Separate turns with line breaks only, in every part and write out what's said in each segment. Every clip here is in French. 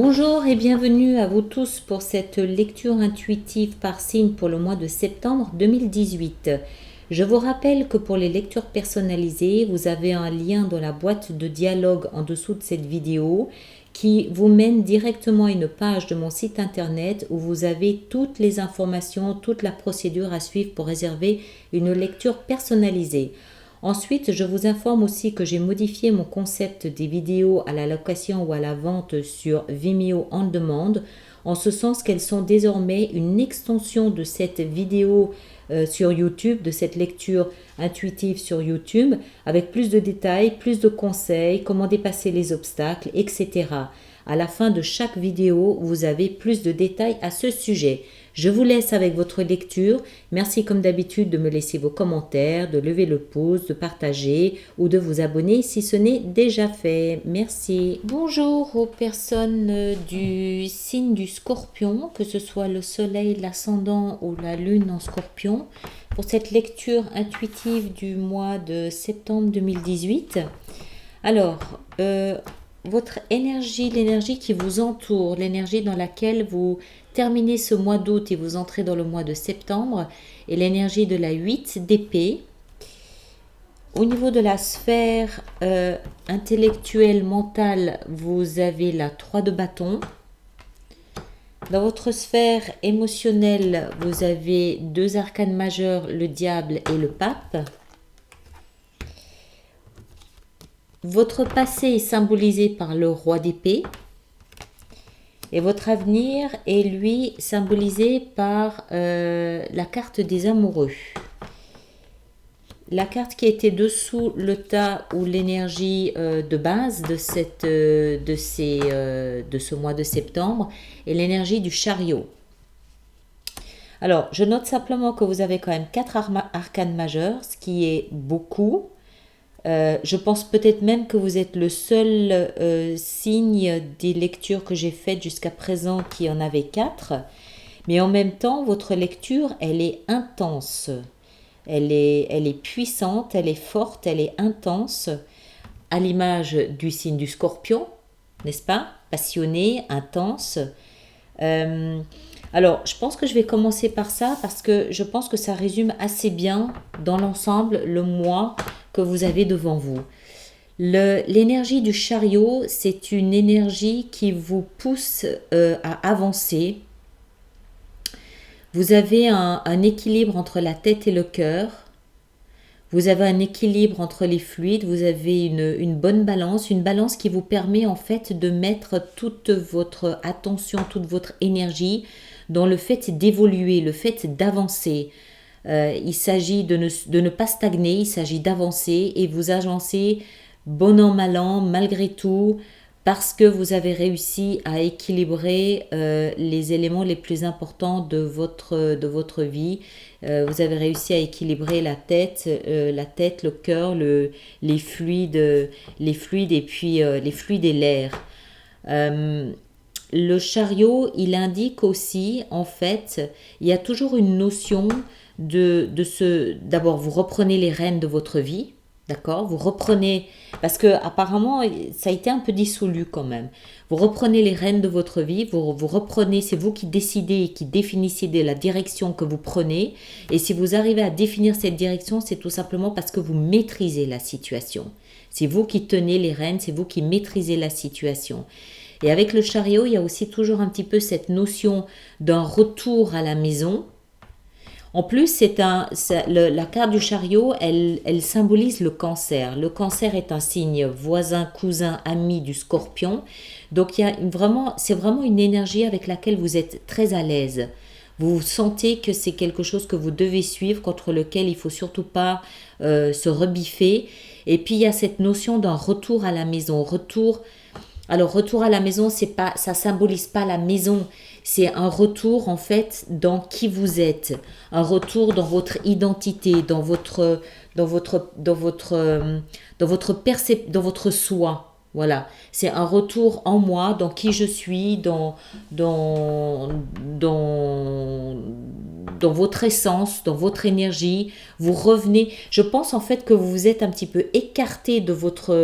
Bonjour et bienvenue à vous tous pour cette lecture intuitive par signe pour le mois de septembre 2018. Je vous rappelle que pour les lectures personnalisées, vous avez un lien dans la boîte de dialogue en dessous de cette vidéo qui vous mène directement à une page de mon site internet où vous avez toutes les informations, toute la procédure à suivre pour réserver une lecture personnalisée. Ensuite, je vous informe aussi que j'ai modifié mon concept des vidéos à la location ou à la vente sur Vimeo On Demand, en ce sens qu'elles sont désormais une extension de cette vidéo sur YouTube, de cette lecture intuitive sur YouTube, avec plus de détails, plus de conseils, comment dépasser les obstacles, etc. À la fin de chaque vidéo, vous avez plus de détails à ce sujet. Je vous laisse avec votre lecture. Merci comme d'habitude de me laisser vos commentaires, de lever le pouce, de partager ou de vous abonner si ce n'est déjà fait. Merci. Bonjour aux personnes du signe du Scorpion, que ce soit le soleil, l'ascendant ou la lune en Scorpion, pour cette lecture intuitive du mois de septembre 2018. Alors, votre énergie, l'énergie qui vous entoure, l'énergie dans laquelle vous terminez ce mois d'août et vous entrez dans le mois de septembre, et l'énergie de la 8 d'épée. Au niveau de la sphère intellectuelle, mentale, vous avez la 3 de bâton. Dans votre sphère émotionnelle, vous avez 2 arcanes majeurs, le diable et le pape. Votre passé est symbolisé par le roi d'épée. Et votre avenir est, lui, symbolisé par la carte des amoureux. La carte qui était dessous le tas ou l'énergie de base de ce mois de septembre est l'énergie du chariot. Alors, je note simplement que vous avez quand même 4 arcanes majeurs, ce qui est beaucoup. Je pense peut-être même que vous êtes le seul signe des lectures que j'ai faites jusqu'à présent qui en avait 4. Mais en même temps, votre lecture, elle est intense. Elle est puissante, elle est forte, elle est intense, à l'image du signe du Scorpion, n'est-ce pas? Passionné, intense. Alors, je pense que je vais commencer par ça parce que je pense que ça résume assez bien dans l'ensemble le mois que vous avez devant vous. L'énergie du chariot, c'est une énergie qui vous pousse à avancer. Vous avez un équilibre entre la tête et le cœur. Vous avez un équilibre entre les fluides. Vous avez une bonne balance, une balance qui vous permet en fait de mettre toute votre attention, toute votre énergie dans le fait d'évoluer, le fait d'avancer. Il s'agit de ne pas stagner, il s'agit d'avancer et vous avancez bon an, mal an, malgré tout, parce que vous avez réussi à équilibrer les éléments les plus importants de votre vie. Vous avez réussi à équilibrer la tête, le cœur, les fluides et puis les fluides et l'air. Le chariot, il indique aussi, en fait, il y a toujours une notion d'abord, vous reprenez les rênes de votre vie, d'accord? Vous reprenez, parce que apparemment, ça a été un peu dissolu quand même. Vous reprenez les rênes de votre vie, vous reprenez, c'est vous qui décidez et qui définissez la direction que vous prenez. Et si vous arrivez à définir cette direction, c'est tout simplement parce que vous maîtrisez la situation. C'est vous qui tenez les rênes, c'est vous qui maîtrisez la situation. Et avec le chariot, il y a aussi toujours un petit peu cette notion d'un retour à la maison. En plus, la carte du chariot, elle symbolise le cancer. Le cancer est un signe voisin, cousin, ami du Scorpion. Donc, c'est vraiment une énergie avec laquelle vous êtes très à l'aise. Vous sentez que c'est quelque chose que vous devez suivre, contre lequel il ne faut surtout pas se rebiffer. Et puis, il y a cette notion d'un retour à la maison. Alors, retour à la maison, ça symbolise pas la maison. C'est un retour, en fait, dans qui vous êtes. Un retour dans votre identité, dans votre soi. Voilà, c'est un retour en moi, dans qui je suis, dans, dans, dans votre essence, dans votre énergie. Vous revenez. Je pense en fait que vous vous êtes un petit peu écarté de votre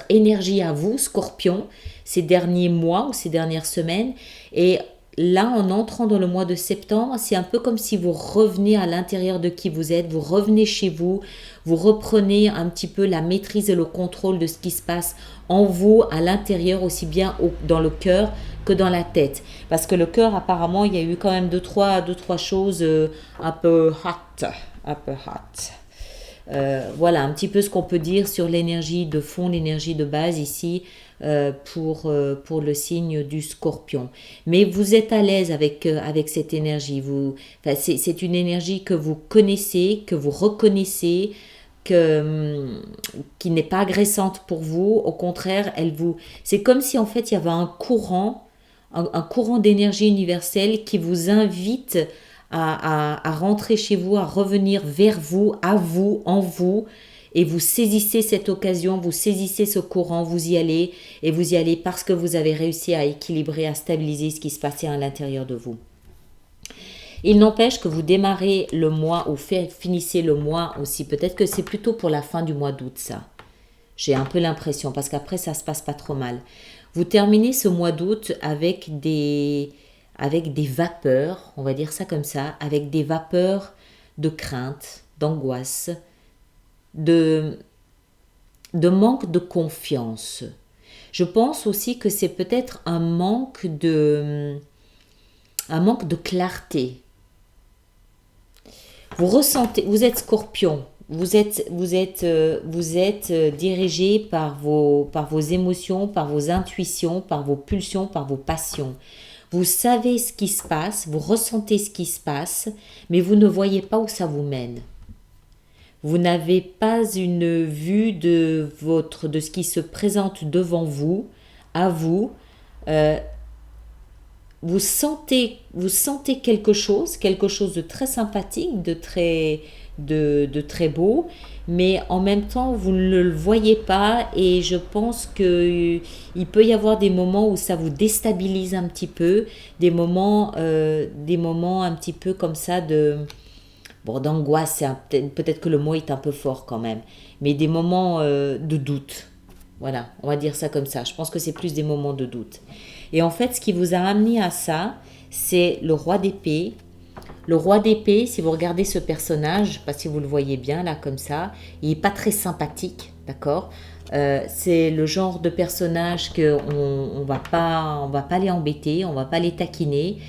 énergie à vous, Scorpion, ces derniers mois ou ces dernières semaines. Et là, en entrant dans le mois de septembre, c'est un peu comme si vous revenez à l'intérieur de qui vous êtes, vous revenez chez vous, vous reprenez un petit peu la maîtrise et le contrôle de ce qui se passe en vous, à l'intérieur, aussi bien dans le cœur que dans la tête. Parce que le cœur, apparemment, il y a eu quand même deux, trois choses un peu hot, un peu hot. Voilà un petit peu ce qu'on peut dire sur l'énergie de fond, l'énergie de base ici pour le signe du Scorpion. Mais vous êtes à l'aise avec cette énergie. C'est une énergie que vous connaissez, que vous reconnaissez, qui n'est pas agressante pour vous. Au contraire, c'est comme si en fait il y avait un courant d'énergie universelle qui vous invite à rentrer chez vous, à revenir vers vous, à vous, en vous, et vous saisissez cette occasion, vous saisissez ce courant, vous y allez, et vous y allez parce que vous avez réussi à équilibrer, à stabiliser ce qui se passait à l'intérieur de vous. Il n'empêche que vous démarrez le mois ou finissez le mois aussi, peut-être que c'est plutôt pour la fin du mois d'août ça. J'ai un peu l'impression, parce qu'après ça se passe pas trop mal. Vous terminez ce mois d'août avec des vapeurs, on va dire ça comme ça, avec des vapeurs de crainte, d'angoisse, de manque de confiance. Je pense aussi que c'est peut-être un manque de clarté. Vous ressentez, vous êtes Scorpion, vous êtes dirigé par vos émotions, par vos intuitions, par vos pulsions, par vos passions. Vous savez ce qui se passe, vous ressentez ce qui se passe, mais vous ne voyez pas où ça vous mène. Vous n'avez pas une vue de ce qui se présente devant vous, à vous. Vous sentez quelque chose de très sympathique, de très beau, mais en même temps, vous ne le voyez pas et je pense qu'il peut y avoir des moments où ça vous déstabilise un petit peu, des moments un petit peu comme ça d'angoisse, peut-être que le mot est un peu fort quand même, mais des moments de doute. Voilà, on va dire ça comme ça. Je pense que c'est plus des moments de doute. Et en fait, ce qui vous a amené à ça, c'est le roi d'épée. Le roi d'épée, si vous regardez ce personnage, je ne sais pas si vous le voyez bien là comme ça, il n'est pas très sympathique, d'accord. C'est le genre de personnage qu'on va pas les embêter, on va pas les taquiner.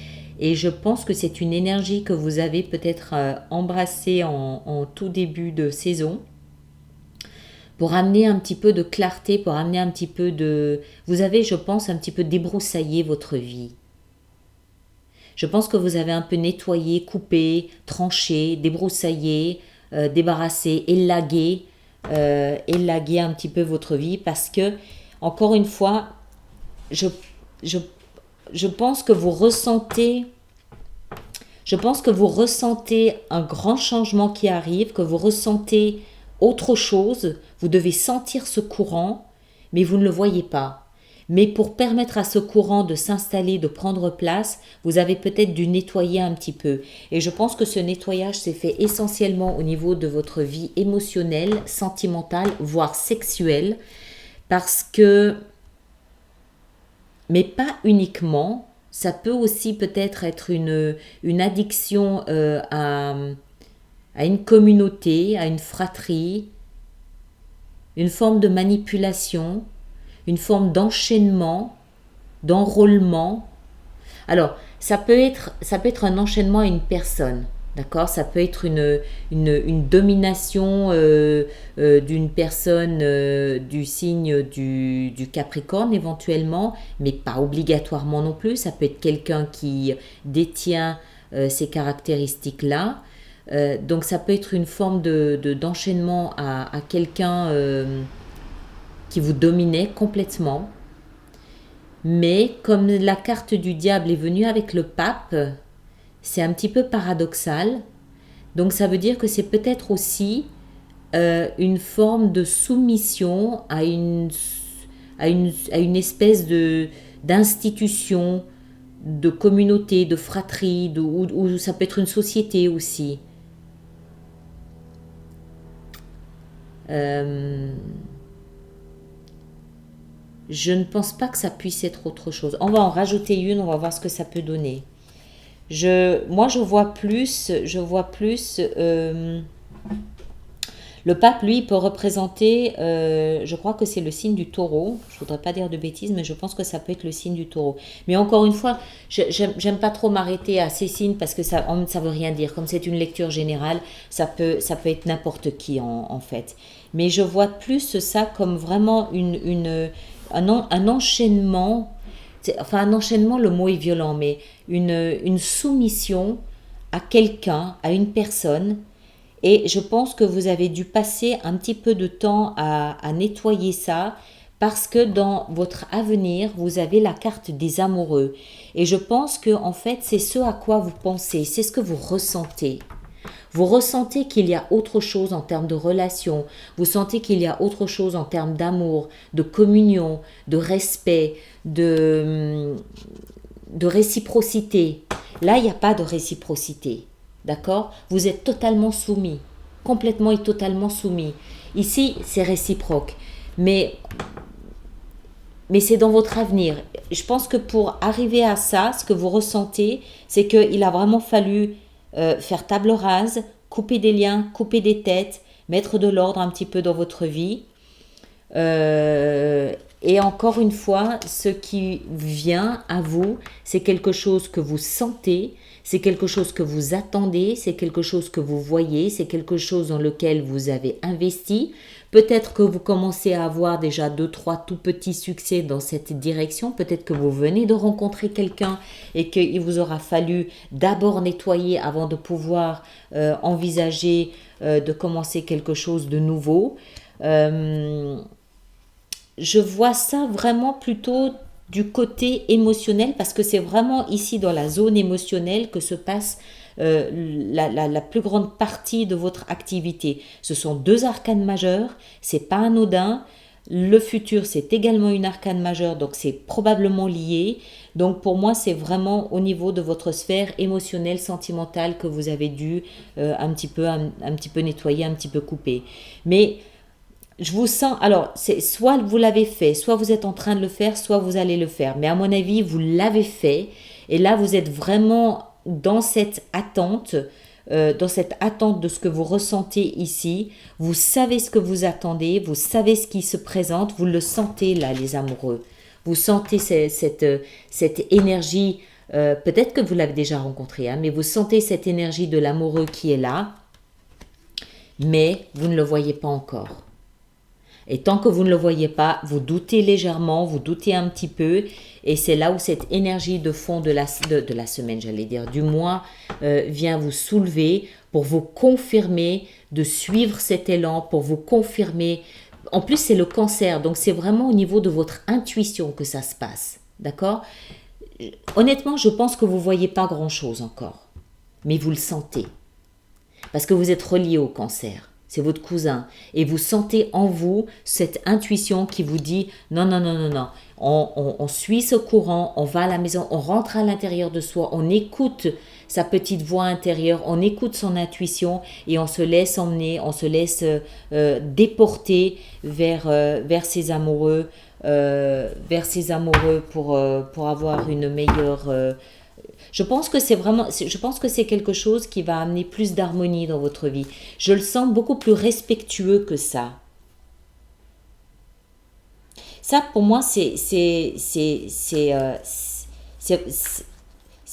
Et je pense que c'est une énergie que vous avez peut-être embrassée en tout début de saison, pour amener un petit peu de clarté, pour amener un petit peu de... Vous avez, je pense, un petit peu débroussaillé votre vie. Je pense que vous avez un peu nettoyé, coupé, tranché, débroussaillé, débarrassé, élagué un petit peu votre vie parce que, encore une fois, je pense que vous ressentez... Je pense que vous ressentez un grand changement qui arrive, que vous ressentez autre chose, vous devez sentir ce courant, mais vous ne le voyez pas. Mais pour permettre à ce courant de s'installer, de prendre place, vous avez peut-être dû nettoyer un petit peu. Et je pense que ce nettoyage s'est fait essentiellement au niveau de votre vie émotionnelle, sentimentale, voire sexuelle, parce que, mais pas uniquement, ça peut aussi peut-être être une addiction à une communauté, à une fratrie, une forme de manipulation, une forme d'enchaînement, d'enrôlement. Alors, ça peut être un enchaînement à une personne, d'accord. Ça peut être une domination d'une personne du signe du Capricorne éventuellement, mais pas obligatoirement non plus. Ça peut être quelqu'un qui détient ces caractéristiques-là. Donc ça peut être une forme d'enchaînement à quelqu'un qui vous dominait complètement. Mais comme la carte du diable est venue avec le pape, c'est un petit peu paradoxal. Donc ça veut dire que c'est peut-être aussi une forme de soumission à une espèce d'institution, de communauté, de fratrie, ou ça peut être une société aussi. Je ne pense pas que ça puisse être autre chose. On va en rajouter une, on va voir ce que ça peut donner. Moi, je vois plus, le pape, lui, peut représenter, je crois que c'est le signe du taureau. Je ne voudrais pas dire de bêtises, mais je pense que ça peut être le signe du taureau. Mais encore une fois, j'aime pas trop m'arrêter à ces signes parce que ça veut rien dire. Comme c'est une lecture générale, ça peut être n'importe qui en fait. Mais je vois plus ça comme vraiment un enchaînement. Enfin, un enchaînement, le mot est violent, mais une soumission à quelqu'un, à une personne. Et je pense que vous avez dû passer un petit peu de temps à nettoyer ça parce que dans votre avenir, vous avez la carte des amoureux. Et je pense que en fait, c'est ce à quoi vous pensez, c'est ce que vous ressentez. Vous ressentez qu'il y a autre chose en termes de relation, vous sentez qu'il y a autre chose en termes d'amour, de communion, de respect, de réciprocité. Là, il n'y a pas de réciprocité. D'accord? Vous êtes totalement soumis, complètement et totalement soumis. Ici, c'est réciproque, mais c'est dans votre avenir. Je pense que pour arriver à ça, ce que vous ressentez, c'est qu'il a vraiment fallu faire table rase, couper des liens, couper des têtes, mettre de l'ordre un petit peu dans votre vie. Et encore une fois, ce qui vient à vous, c'est quelque chose que vous sentez, c'est quelque chose que vous attendez, c'est quelque chose que vous voyez, c'est quelque chose dans lequel vous avez investi. Peut-être que vous commencez à avoir déjà 2-3 tout petits succès dans cette direction. Peut-être que vous venez de rencontrer quelqu'un et qu'il vous aura fallu d'abord nettoyer avant de pouvoir envisager de commencer quelque chose de nouveau. Je vois ça vraiment plutôt du côté émotionnel parce que c'est vraiment ici dans la zone émotionnelle que se passe la plus grande partie de votre activité. Ce sont 2 arcanes majeures, c'est pas anodin. Le futur, c'est également une arcane majeure, donc c'est probablement lié. Donc pour moi, c'est vraiment au niveau de votre sphère émotionnelle, sentimentale que vous avez dû un petit peu nettoyer, un petit peu couper. Mais je vous sens, alors, c'est soit vous l'avez fait, soit vous êtes en train de le faire, soit vous allez le faire. Mais à mon avis, vous l'avez fait. Et là, vous êtes vraiment dans cette attente de ce que vous ressentez ici. Vous savez ce que vous attendez, vous savez ce qui se présente, vous le sentez là, les amoureux. Vous sentez cette énergie, peut-être que vous l'avez déjà rencontré, hein, mais vous sentez cette énergie de l'amoureux qui est là, mais vous ne le voyez pas encore. Et tant que vous ne le voyez pas, vous doutez légèrement, vous doutez un petit peu. Et c'est là où cette énergie de fond de la semaine, j'allais dire, du mois, vient vous soulever pour vous confirmer de suivre cet élan, pour vous confirmer. En plus, c'est le cancer, donc c'est vraiment au niveau de votre intuition que ça se passe. D'accord? Honnêtement, je pense que vous ne voyez pas grand-chose encore. Mais vous le sentez. Parce que vous êtes relié au cancer. C'est votre cousin. Et vous sentez en vous cette intuition qui vous dit non, non, non, non, non. On suit ce courant, on va à la maison, on rentre à l'intérieur de soi, on écoute sa petite voix intérieure, on écoute son intuition et on se laisse emmener, on se laisse déporter vers ses amoureux, pour avoir une meilleure... Je pense que c'est quelque chose qui va amener plus d'harmonie dans votre vie. Je le sens beaucoup plus respectueux que ça. Ça, pour moi, c'est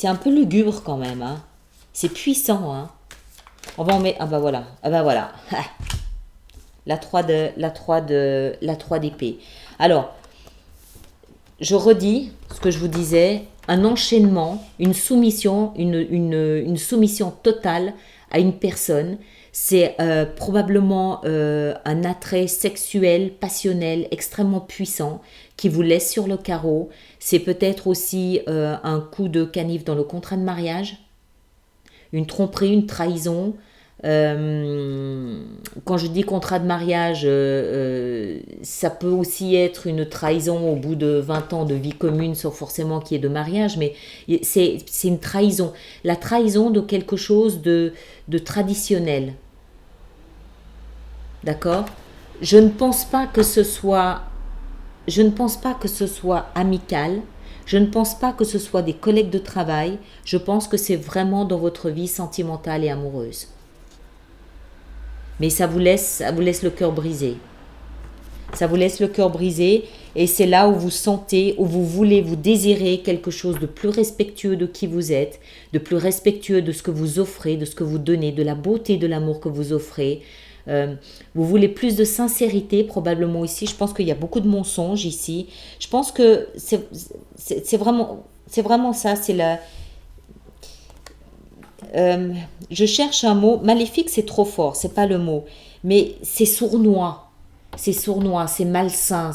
un peu lugubre quand même. Hein. C'est puissant. Hein. On va en mettre... Ah bah voilà. Ah bah voilà. La 3 d'épée. Alors, je redis ce que je vous disais, un enchaînement, une soumission, une soumission totale à une personne. C'est probablement un attrait sexuel, passionnel, extrêmement puissant qui vous laisse sur le carreau. C'est peut-être aussi un coup de canif dans le contrat de mariage, une tromperie, une trahison, Quand je dis contrat de mariage, ça peut aussi être une trahison au bout de 20 ans de vie commune, sans forcément qu'il y ait de mariage, mais c'est une trahison. La trahison de quelque chose de traditionnel. D'accord? Je ne pense pas que ce soit, je ne pense pas que ce soit amical. Je ne pense pas que ce soit des collègues de travail. Je pense que c'est vraiment dans votre vie sentimentale et amoureuse. Mais ça vous laisse le cœur brisé. Ça vous laisse le cœur brisé et c'est là où vous sentez, où vous voulez, vous désirez quelque chose de plus respectueux de qui vous êtes, de plus respectueux de ce que vous offrez, de ce que vous donnez, de la beauté de l'amour que vous offrez. Vous voulez plus de sincérité probablement ici. Je pense qu'il y a beaucoup de mensonges ici. Je pense que c'est vraiment ça. C'est la... je cherche un mot. Maléfique, c'est trop fort, c'est pas le mot. Mais c'est sournois. C'est sournois, c'est malsain.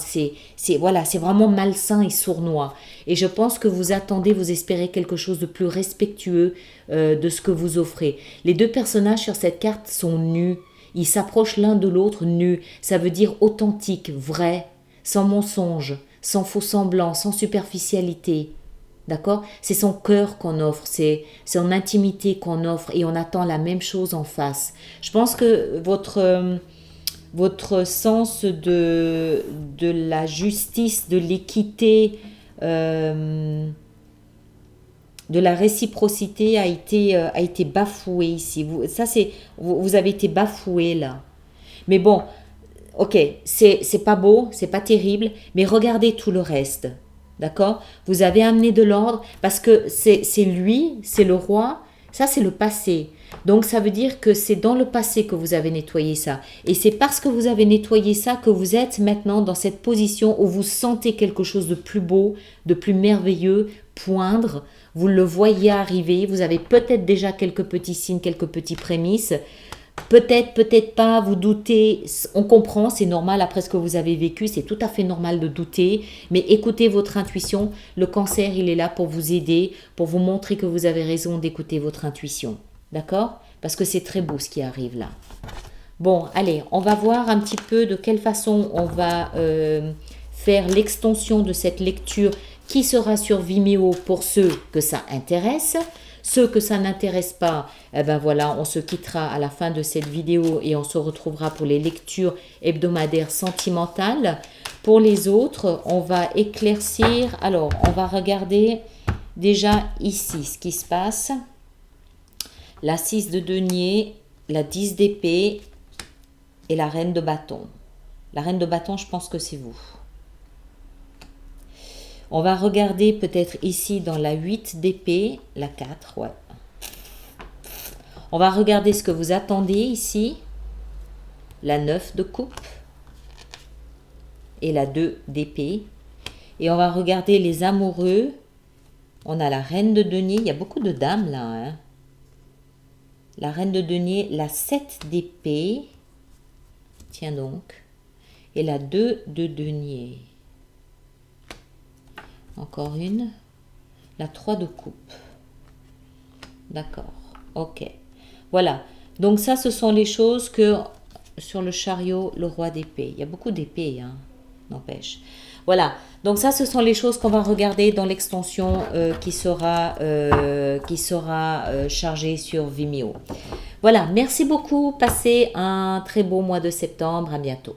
Voilà, c'est vraiment malsain et sournois. Et je pense que vous attendez, vous espérez quelque chose de plus respectueux de ce que vous offrez. Les deux personnages sur cette carte sont nus. Ils s'approchent l'un de l'autre nus. Ça veut dire authentique, vrai, sans mensonge, sans faux semblant, sans superficialité. D'accord? C'est son cœur qu'on offre, c'est son intimité qu'on offre et on attend la même chose en face. Je pense que votre sens de la justice, de l'équité, de la réciprocité a été bafoué ici. Vous avez été bafoué là. Mais bon, ok, c'est pas beau, c'est pas terrible, mais regardez tout le reste. D'accord? Vous avez amené de l'ordre parce que c'est lui, c'est le roi, ça c'est le passé. Donc ça veut dire que c'est dans le passé que vous avez nettoyé ça. Et c'est parce que vous avez nettoyé ça que vous êtes maintenant dans cette position où vous sentez quelque chose de plus beau, de plus merveilleux, poindre. Vous le voyez arriver, vous avez peut-être déjà quelques petits signes, quelques petits prémices. Peut-être, peut-être pas, vous doutez, on comprend, c'est normal après ce que vous avez vécu, c'est tout à fait normal de douter, mais écoutez votre intuition, le cancer il est là pour vous aider, pour vous montrer que vous avez raison d'écouter votre intuition, d'accord? Parce que c'est très beau ce qui arrive là. Bon, allez, on va voir un petit peu de quelle façon on va faire l'extension de cette lecture qui sera sur Vimeo pour ceux que ça intéresse. Ceux que ça n'intéresse pas, eh ben voilà, on se quittera à la fin de cette vidéo et on se retrouvera pour les lectures hebdomadaires sentimentales. Pour les autres, on va éclaircir. Alors, on va regarder déjà ici ce qui se passe. La 6 de denier, la 10 d'épée et la reine de bâton. La reine de bâton, je pense que c'est vous. On va regarder peut-être ici dans la 8 d'épée, la 4, ouais. On va regarder ce que vous attendez ici, la 9 de coupe et la 2 d'épée. Et on va regarder les amoureux. On a la reine de denier, il y a beaucoup de dames là. Hein. La reine de denier, la 7 d'épée, tiens donc, et la 2 de denier. Encore une. La 3 de coupe. D'accord. Ok. Voilà. Donc ça, ce sont les choses que sur le chariot, le roi d'épée. Il y a beaucoup d'épées, hein, n'empêche. Voilà. Donc ça, ce sont les choses qu'on va regarder dans l'extension qui sera chargée sur Vimeo. Voilà. Merci beaucoup. Passez un très beau mois de septembre. À bientôt.